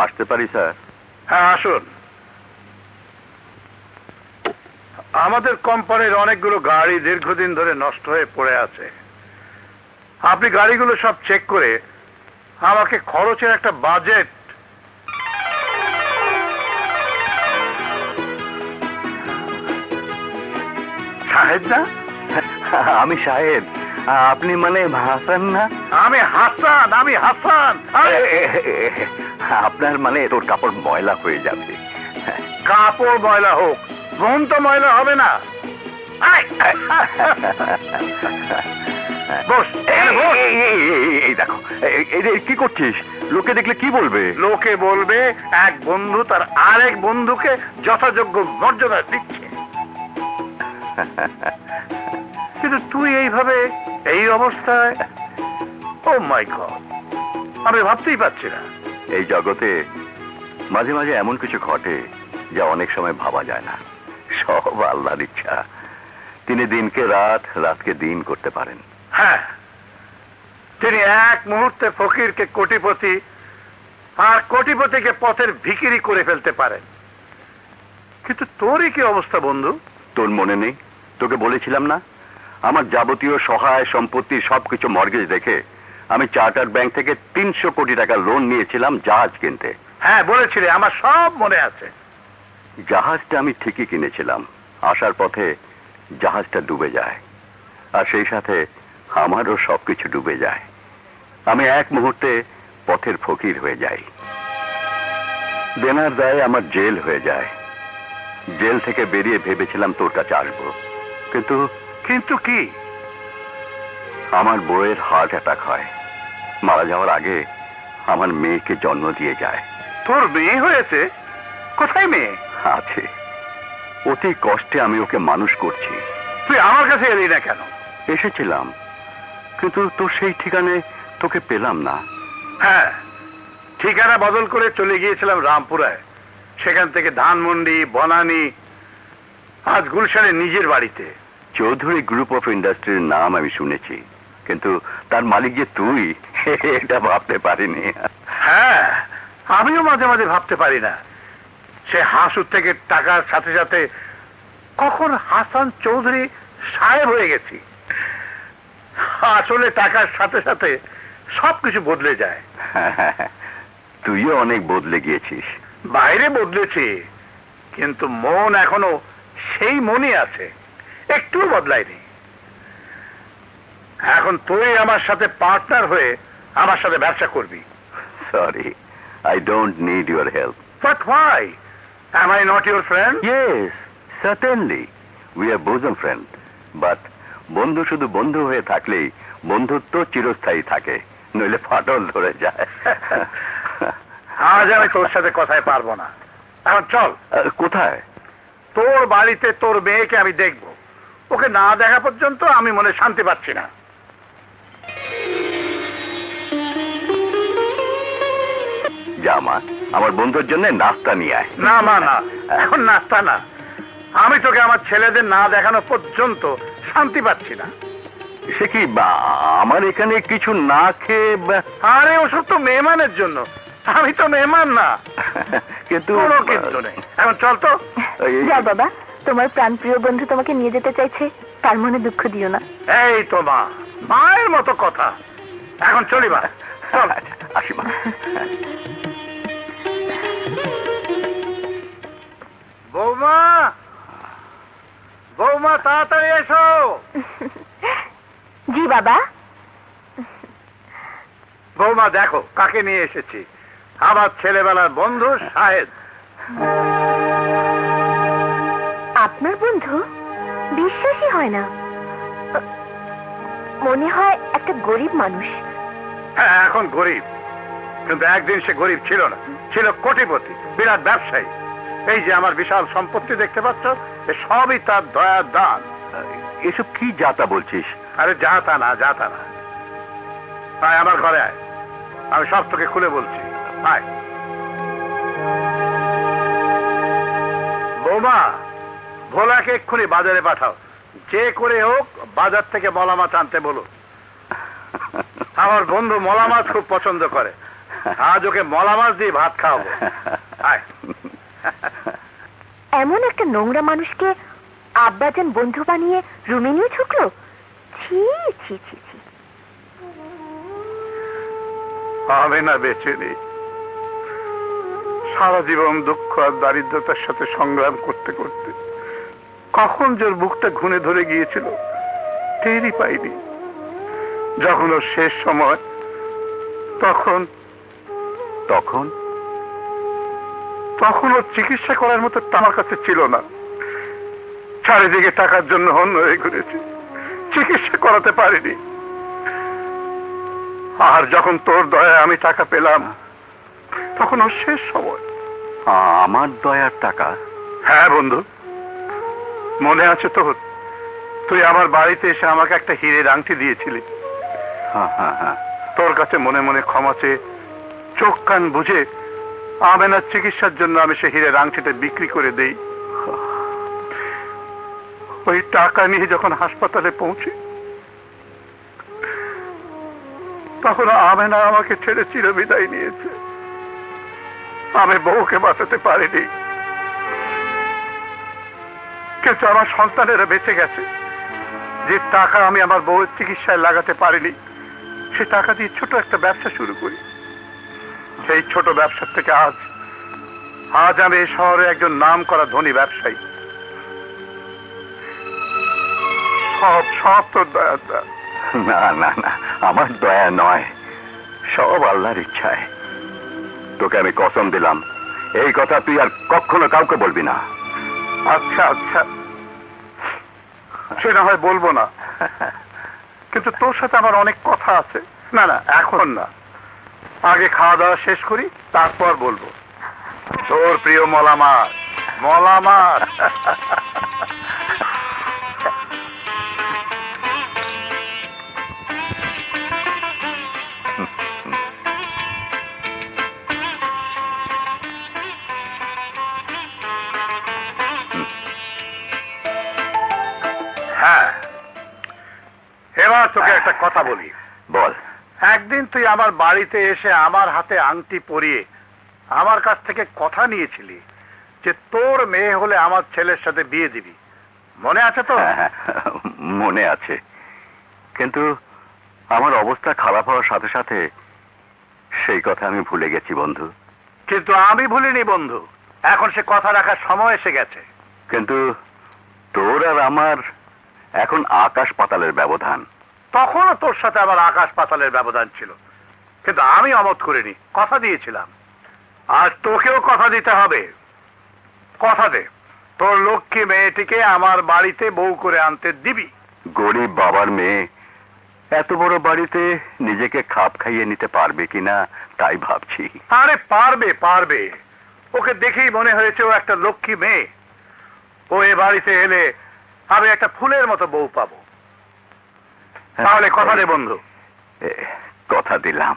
আসতে পারি স্যার? হ্যাঁ আসুন। আমাদের কোম্পানির অনেকগুলো গাড়ি দীর্ঘদিন ধরে নষ্ট হয়ে পড়ে আছে। আপনি গাড়িগুলো সব চেক করে আমাকে খরচের একটা বাজেট। সাহেব না? আমি সাহেব। আপনি মানে হাসান না? আমি হাসান, আমি হাসান। আপনার মানে তোর কাপড় ময়লা হয়ে যাবে। কাপড় ময়লা হোক, মন তো ময়লা হবে না। বস, এই দেখো, এই কি করছিস? লোকে দেখলে কি বলবে? লোকে বলবে এক বন্ধু তার আরেক বন্ধুকে যথাযোগ্য মর্যাদা দিচ্ছে। কিন্তু তুই এইভাবে, এই অবস্থায়, ও মাই গড, আমি ভাবতেই পারছি না। এই জগতে মাঝে মাঝে এমন কিছু ঘটে যা অনেক সময় ভাবা যায় না। সব আল্লাহর ইচ্ছা। তিনি দিনকে রাত, রাতকে দিন করতে পারেন। হ্যাঁ, তিনি এক মুহূর্তে ফকিরকে কোটিপতি আর কোটিপতিকে পথের ভিখিরি করে ফেলতে পারেন। কিন্তু তোরই কি অবস্থা বন্ধু? তোর মনে নেই? তোকে বলেছিলাম না, আমার যাবতীয় সহায় সম্পত্তি সবকিছু মর্গেজ রেখে আমি চার্টার ব্যাংক থেকে 300 কোটি টাকা লোন নিয়েছিলাম জাহাজ কিনতে। হ্যাঁ বলেছিলে, আমার সব মনে আছে। জাহাজটা আমি ঠিকই কিনেছিলাম। আসার পথে জাহাজটা ডুবে যায়, আর সেই সাথে আমারও সবকিছু ডুবে যায়। আমি এক মুহূর্তে পথের ফকির হয়ে যাই। দেনার দায়ে আমার জেল হয়ে যায়। জেল থেকে বেরিয়ে ভেবেছিলাম তোর কাছে আসবো, কিন্তু কিন্তু কি? আমার বউয়ের হার্ট অ্যাটাক হয়। মারা যাওয়ার আগে আমার মেয়েকে জন্ম দিয়ে যায়। তোর মেয়ে হয়েছে? কোথায় মেয়ে? আছে, অতি কষ্টে আমি ওকে মানুষ করছি। তুই আমার কাছে এলি না কেন? এসেছিলাম, কিন্তু তোর সেই ঠিকানে তোকে পেলাম না। হ্যাঁ, ঠিকানা বদল করে চলে গিয়েছিলাম রামপুরায়। সেখান থেকে ধানমন্ডি, বনানী, আজ গুলশানে নিজের বাড়িতে। চৌধুরী গ্রুপ অফ ইন্ডাস্ট্রির নাম আমি শুনেছি, কিন্তু তার মালিক যে তুই এটা ভাবতে পারিনি। হ্যাঁ, আমিও মাঝে মাঝে ভাবতে পারি না। সে হাসুর থেকে টাকার সাথে সাথে কখন হাসান চৌধুরী সাহেব হয়ে গেছি। আসলে টাকার সাথে সাথে সবকিছু বদলে যায়। তুইও অনেক বদলে গিয়েছিস। বাইরে বদলেছি, কিন্তু মন এখনো সেই মনই আছে, একটু বদলায়নি। এখন তুই আমার সাথে পার্টনার হয়ে আমার সাথে ব্যবসা করবি। Sorry, I don't need your help. But why? Am I not your friend? Yes, certainly. We are bosom friends. But বন্ধু শুধু বন্ধু হয়ে থাকলেই বন্ধুত্ব চিরস্থায়ী থাকে, নইলে ফাটল ধরে যায়। আজ আমি তোর সাথে কথায় পারবো না। এখন চল। কোথায়? তোর বাড়িতে তোর মেয়েকে আমি দেখব। ওকে না দেখা পর্যন্ত আমি মনে শান্তি পাচ্ছি না। যা মা, আমার বন্ধুর জন্য নাস্তা নিয়ে আয়। না মা, না, এখন নাস্তা না। আমি তোকে আমার ছেলেদের না দেখানো পর্যন্ত শান্তি পাচ্ছি না। সে কি, আমার এখানে কিছু না খেয়ে? আরে ওসব তো মেহমানের জন্য, আমি তো মেহমান না। কিন্তু কোনো কিন্তু নেই। এখন চল তো। যা বাবা, তোমার প্রাণপ্রিয় বন্ধু তোমাকে নিয়ে যেতে চাইছে, তার মনে দুঃখ দিও না। এই তো মা, মায়ের মতো কথা। এখন চলি মা, চল। আসি মা। বৌমা, বৌমা তাড়াতাড়ি এসো। জি বাবা। বৌমা দেখো কাকে নিয়ে এসেছি, আমার ছেলেবেলার বন্ধু শাহেদ। আপনার বন্ধু? বিশ্বাসই হয় না। মনে হয় একটা গরিব মানুষ। হ্যাঁ, এখন গরিব, কিন্তু একদিন সে গরিব ছিল না, ছিল কোটিপতি, বিরাট ব্যবসায়ী। এই যে আমার বিশাল সম্পত্তি দেখতে পাচ্ছ, এ সবই তার দয়ার দান। এসব কি যাতা বলছিস? আরে যা তা না, যা তা না। আয় আমার ঘরে আয়, আমি সব তোকে খুলে বলছি। আয়। বৌমা, ভোলাকে এক্ষুনি বাজারে পাঠাও। যে করে হোক বাজার থেকে মলা মাছ আনতে বলো। আমার বন্ধু মলা মাছ খুব পছন্দ করে। আজ ওকে মলা মাছ দিয়ে ভাত খাওয়াবো। আয়। এমন একটা নোংরা মানুষকে আব্বাজান বন্ধু বানিয়ে রুমে নিয়ে ঢুকলো। ছি ছি ছি ছি। আমি না বেঁচে নেই, সারা জীবন দুঃখ আর দারিদ্রতার সাথে সংগ্রাম করতে করতে কখন যে ওর বুকটা ঘুণে ধরে গিয়েছিল টেরই পাইনি। যখন ওর শেষ সময় তখন তখন তখন ওর চিকিৎসা করার মতো আমার কাছে ছিল না। চারিদিকে টাকার জন্য হন্য হয়ে ঘুরেছি, চিকিৎসা করাতে পারিনি। আর যখন তোর দয়ায় আমি টাকা পেলাম তখন ওর শেষ সময়। আমার দয়ার টাকা? হ্যাঁ বন্ধু, মনে আছে তোর? তুই আমার বাড়িতে এসে আমাকে একটা হীরের আংটি দিয়েছিলি। হ্যাঁ হ্যাঁ হ্যাঁ। তোর কাছে মনে মনে ক্ষমা চেয়ে চোখ কান বুঝে আমেনার চিকিৎসার জন্য আমি সে হীরের আংটিটা বিক্রি করে দেই। ওই টাকা নিয়ে যখন হাসপাতালে পৌঁছে তখন আমেনা আমাকে ছেড়ে চিরবিদায় নিয়েছে। আমি বউকে বাঁচাতে পারিনি, কিন্তু আমার সন্তানেরা বেঁচে গেছে। যে টাকা আমি আমার বউয়ের চিকিৎসায় লাগাতে পারিনি সে টাকা দিয়ে ছোট একটা ব্যবসা শুরু করি। সেই ছোট ব্যবসার থেকে আজ আমি এই শহরে একজন নাম করা ধনী ব্যবসায়ী। সব সব তোর দয়া। না না না, আমার দয়া নয়, সব আল্লাহর ইচ্ছায়। তোকে আমি কসম দিলাম এই কথা তুই আর কখনো কাউকে বলবি না। আচ্ছা আচ্ছা, সে না হয় বলবো না, কিন্তু তোর সাথে আমার অনেক কথা আছে। না না, এখন না, আগে খাওয়া দাওয়া শেষ করি তারপর বলবো। তোর প্রিয় মলা মাছ, মলা মাছ। হ্যাঁ, এবার তোকে একটা কথা বলি। বল। একদিন তুই আমার বাড়িতে এসে আমার হাতে আংটি পরিয়ে আমার কাছ থেকে কথা নিয়েছিলি যে তোর মেয়ে হলে আমার ছেলের সাথে বিয়ে দিবি, মনে আছে তো? হ্যাঁ, মনে আছে, কিন্তু আমার অবস্থা খারাপ হওয়ার সাথে সাথে সেই কথা আমি ভুলে গেছি বন্ধু। কিন্তু আমি ভুলিনি বন্ধু, এখন সে কথা রাখার সময় এসে গেছে। কিন্তু তোর আর আমার এখন আকাশ পাতালের ব্যবধান। তখনও তোর সাথে আমার আকাশ পাতালের ব্যবধান ছিল, কিন্তু আমি অমত করিনি, কথা দিয়েছিলাম। আর তোকেও কথা দিতে হবে। কথা দে তোর লক্ষ্মী মেয়েটিকে আমার বাড়িতে বউ করে আনতে দিবি। গরিব বাবার মেয়ে এত বড় বাড়িতে নিজেকে খাপ খাইয়ে নিতে পারবে কিনা তাই ভাবছি। আরে পারবে পারবে, ওকে দেখেই মনে হয়েছে ও একটা লক্ষ্মী মেয়ে। ও এ বাড়িতে এলে আমি একটা ফুলের মতো বউ পাবো। তাহলে কথা দে বন্ধু। কথা দিলাম।